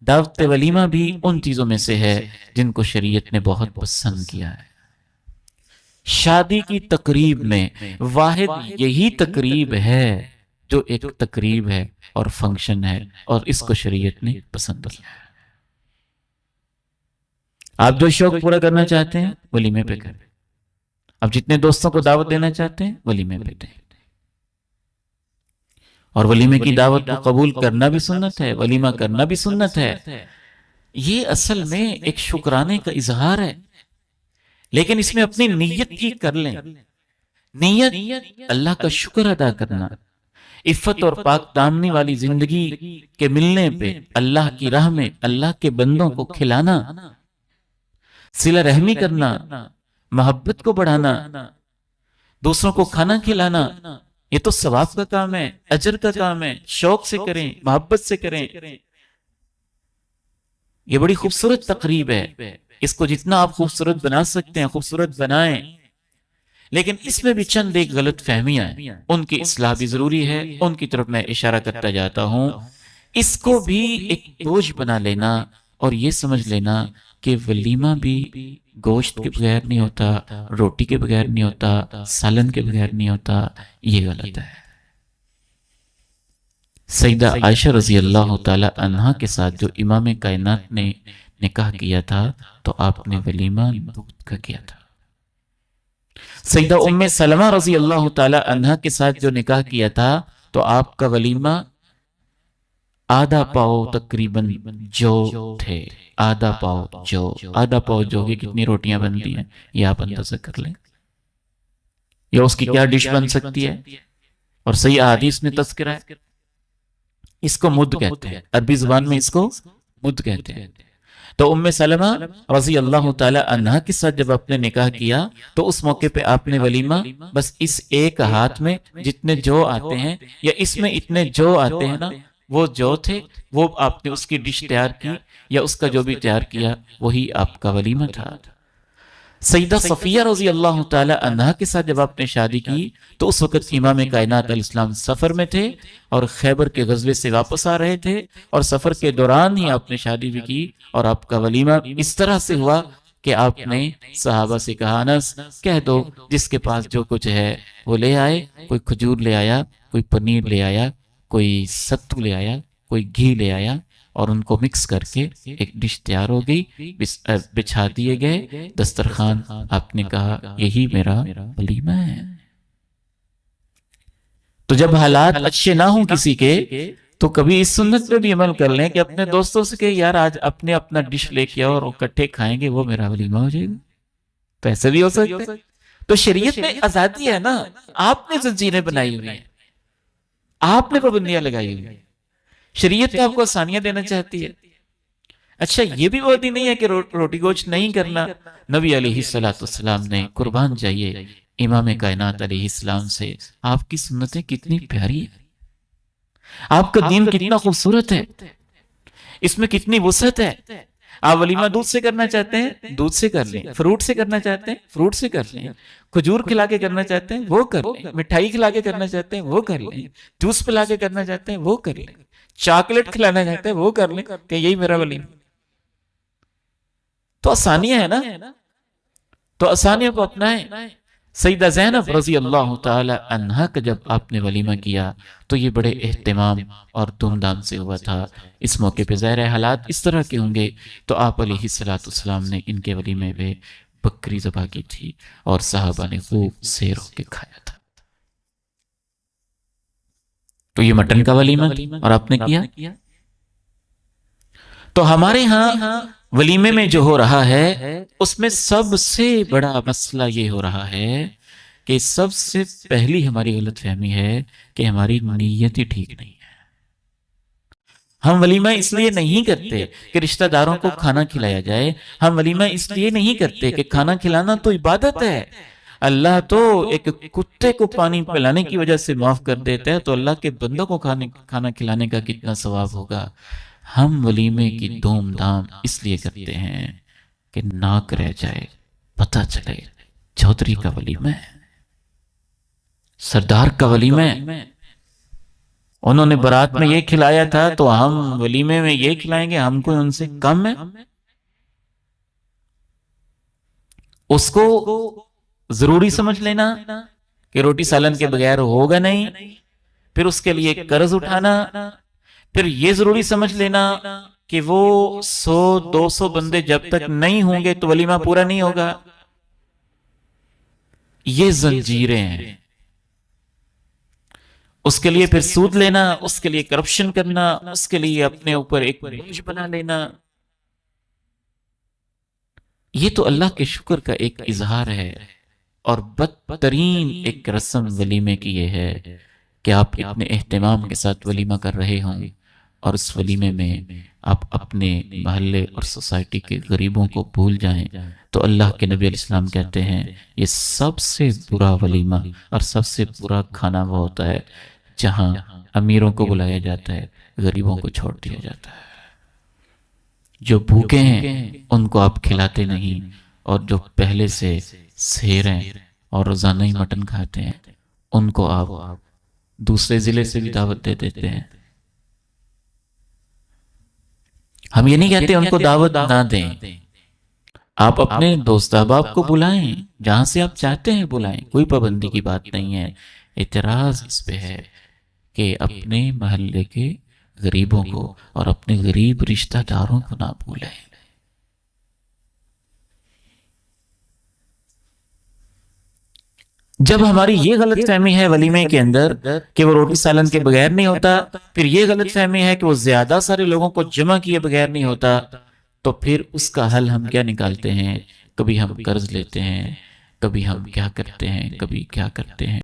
دعوت ولیمہ بھی ان چیزوں میں سے ہے جن کو شریعت نے بہت پسند کیا ہے۔ شادی کی تقریب میں واحد یہی تقریب ہے جو ایک تقریب ہے اور فنکشن ہے، اور اس کو شریعت نے پسند کیا ہے۔ آپ جو شوق پورا کرنا چاہتے ہیں ولیمے پہ کریں، اب جتنے دوستوں کو دعوت دینا چاہتے ہیں ولیمے پہ دیں، اور ولیمے کی دعوت کو قبول کرنا بھی سنت ہے، ولیمہ کرنا بھی سنت ہے۔ یہ اصل میں ایک شکرانے کا اظہار ہے، لیکن اس میں اپنی نیت ٹھیک کر لیں۔ نیت اللہ کا شکر ادا کرنا، عفت اور پاک دامنی والی زندگی کے ملنے پہ اللہ کی راہ میں اللہ کے بندوں کو کھلانا، صلہ رحمی کرنا، محبت کو بڑھانا، دوسروں کو کھانا کھلانا، یہ تو ثواب کا کام ہے، اجر کا کام ہے۔ شوق سے کریں، محبت سے کریں، یہ بڑی خوبصورت تقریب ہے۔ اس کو جتنا آپ خوبصورت بنا سکتے ہیں خوبصورت بنائیں، لیکن اس میں بھی چند ایک غلط فہمیاں ہیں، ان کی اصلاح بھی ضروری ہے، ان کی طرف میں اشارہ کرتا جاتا ہوں۔ اس کو بھی ایک بوجھ بنا لینا اور یہ سمجھ لینا کہ ولیمہ بھی گوشت کے بغیر نہیں ہوتا، روٹی کے بغیر نہیں ہوتا، سالن کے بغیر نہیں ہوتا، یہ غلط ہے۔ سیدہ عائشہ رضی اللہ تعالی عنہا کے ساتھ جو امام کائنات نے نکاح کیا تھا تو آپ نے ولیمہ دودھ کا کیا تھا۔ سیدہ ام سلمہ رضی اللہ تعالی عنہا کے ساتھ جو نکاح کیا تھا تو آپ کا ولیمہ آدھا پاؤ تقریباً جو تھے، آدھا پاؤ جو، آدھا پاؤ جو کی کتنی روٹیاں بنتی ہیں یہ آپ اندازہ کر لیں، یا اس کی کیا ڈش بن سکتی ہے، اور صحیح احادیث میں تذکرہ ہے۔ اس کو مد کہتے ہیں، عربی زبان میں اس کو مد کہتے ہیں۔ تو ام سلمہ رضی اللہ تعالی عنہا کے ساتھ جب آپ نے نکاح کیا تو اس موقع پہ آپ نے ولیمہ بس اس ایک ہاتھ میں جتنے جو آتے ہیں یا اس میں اتنے جو آتے ہیں نا وہ جو تھے، وہ آپ نے اس کی ڈش تیار کی یا اس کا جو بھی تیار کیا وہی آپ کا ولیمہ تھا۔ سیدہ صفیہ رضی اللہ تعالی عنہا کے ساتھ جب آپ نے شادی کی تو اس وقت امام کائنات علیہ السلام سفر میں تھے اور خیبر کے غزوے سے واپس آ رہے تھے، اور سفر کے دوران ہی آپ نے شادی بھی کی، اور آپ کا ولیمہ اس طرح سے ہوا کہ آپ نے صحابہ سے کہا انس کہہ دو جس کے پاس جو کچھ ہے وہ لے آئے، کوئی کھجور لے آیا، کوئی پنیر لے آیا، کوئی ستو لے آیا، کوئی گھی لے آیا، اور ان کو مکس کر کے ایک ڈش تیار ہو گئی، بچھا دیے گئے دسترخوان۔ آپ نے کہا یہی میرا ولیمہ ہے۔ تو جب حالات اچھے نہ ہوں کسی کے تو کبھی اس سنت پہ بھی عمل کر لیں کہ اپنے دوستوں سے کہ یار آج اپنا ڈش لے کے اور اکٹھے کھائیں گے، وہ میرا ولیمہ ہو جائے گا۔ تو ایسے بھی ہو سکتے۔ تو شریعت میں آزادی ہے نا، آپ نے زنجیریں بنائی ہوئی ہیں، آپ نے پابندیاں لگائی ہوئی ہیں، شریعت آپ کو آسانیاں دینا چاہتی ہے۔ اچھا یہ بھی بات ہی نہیں ہے کہ روٹی گوشت نہیں کرنا۔ نبی علیہ السلام نے قربان جائیے امام کائنات علیہ السلام سے، آپ کی سنتیں کتنی پیاری ہیں، آپ کا دین کتنا خوبصورت ہے، اس میں کتنی وسعت ہے۔ آپ ولیمہ دودھ سے کرنا چاہتے ہیں دودھ سے کر لیں، فروٹ سے کرنا چاہتے ہیں فروٹ سے کر لیں، کھجور کھلا کے کرنا چاہتے ہیں وہ کر لیں، مٹھائی کھلا کے کرنا چاہتے ہیں وہ کر لیں، جوس پلا کے کرنا چاہتے ہیں وہ کر لیں، چاکلیٹ کھلانا چاہتے ہیں وہ کر لیں کہ یہی میرا ولیمہ۔ تو آسانیاں ہے نا، تو آسانیاں کو اپنائیں۔ سیدہ زینب رضی اللہ تعالی عنہا کا جب آپ نے ولیمہ کیا تو یہ بڑے اہتمام اور دھوم دھام سے ہوا تھا۔ اس موقع پہ ظاہر حالات اس طرح کے ہوں گے تو آپ علیہ السلام نے ان کے ولیمے پہ بکری ذبح کی تھی اور صحابہ نے خوب سیر ہو کے کھایا تھا۔ تو یہ مٹن کا ولیمہ اور آپ نے کیا۔ تو ہمارے ہاں ولیمے میں جو ہو رہا ہے اس میں سب سے بڑا مسئلہ یہ ہو رہا ہے کہ سب سے پہلی ہماری غلط فہمی ہے کہ ہماری نیت ہی ٹھیک نہیں ہے۔ ہم ولیمہ اس لیے نہیں کرتے کہ رشتہ داروں کو کھانا کھلایا جائے، ہم ولیمہ اس لیے نہیں کرتے کہ کھانا کھلانا تو عبادت ہے، اللہ تو ایک کتے کو پانی پلانے کی وجہ سے معاف کر دیتا ہے، تو اللہ کے بندوں کو کھانا کھلانے کا کتنا ثواب ہوگا۔ ہم ولیمے کی دھوم دھام اس لیے کرتے ہیں کہ ناک رہ جائے، پتہ چلے چودھری کا ولیمہ ہے، سردار کا ولیمہ ہے، انہوں نے برات میں یہ کھلایا تھا تو ہم ولیمے میں یہ کھلائیں گے، ہم کوئی ان سے کم ہے؟ اس کو ضروری سمجھ لینا کہ روٹی سالن کے بغیر ہوگا نہیں، پھر اس کے لیے قرض اٹھانا، پھر یہ ضروری سمجھ لینا کہ وہ 100-200 بندے جب تک نہیں ہوں گے تو ولیمہ پورا نہیں ہوگا۔ یہ زنجیریں ہیں۔ اس کے لیے پھر سود لینا، اس کے لیے کرپشن کرنا، اس کے لیے اپنے اوپر ایک بوجھ بنا لینا۔ یہ تو اللہ کے شکر کا ایک اظہار ہے، اور بدترین ایک رسم ولیمے کی یہ ہے کہ آپ اتنے اہتمام کے ساتھ ولیمہ کر رہے ہوں اور اس ولیمے میں آپ اپنے محلے اور سوسائٹی کے غریبوں کو بھول جائیں۔ تو اللہ کے نبی علیہ السلام کہتے ہیں یہ سب سے برا ولیمہ اور سب سے برا کھانا وہ ہوتا ہے جہاں امیروں کو بلایا جاتا ہے، غریبوں کو چھوڑ دیا جاتا ہے۔ جو بھوکے ہیں ان کو آپ کھلاتے نہیں، اور جو پہلے سے سیر ہیں اور روزانہ ہی مٹن کھاتے ہیں ان کو آپ دوسرے ضلع سے بھی دعوت دے دیتے ہیں۔ ہم یہ نہیں کہتے ان کو دعوت نہ دیں، آپ اپنے دوست احباب کو بلائیں، جہاں سے آپ چاہتے ہیں بلائیں، کوئی پابندی کی بات نہیں ہے۔ اعتراض اس پہ ہے کہ اپنے محلے کے غریبوں کو اور اپنے غریب رشتہ داروں کو نہ بھولیں۔ جب ہماری یہ غلط فہمی ہے ولیمے کے اندر کہ وہ روٹی سالن کے بغیر نہیں ہوتا، پھر یہ غلط فہمی ہے کہ وہ زیادہ سارے لوگوں کو جمع کیے بغیر نہیں ہوتا، تو پھر اس کا حل ہم کیا نکالتے ہیں؟ کبھی ہم قرض لیتے ہیں، کبھی ہم کیا کرتے ہیں، کبھی کیا کرتے ہیں۔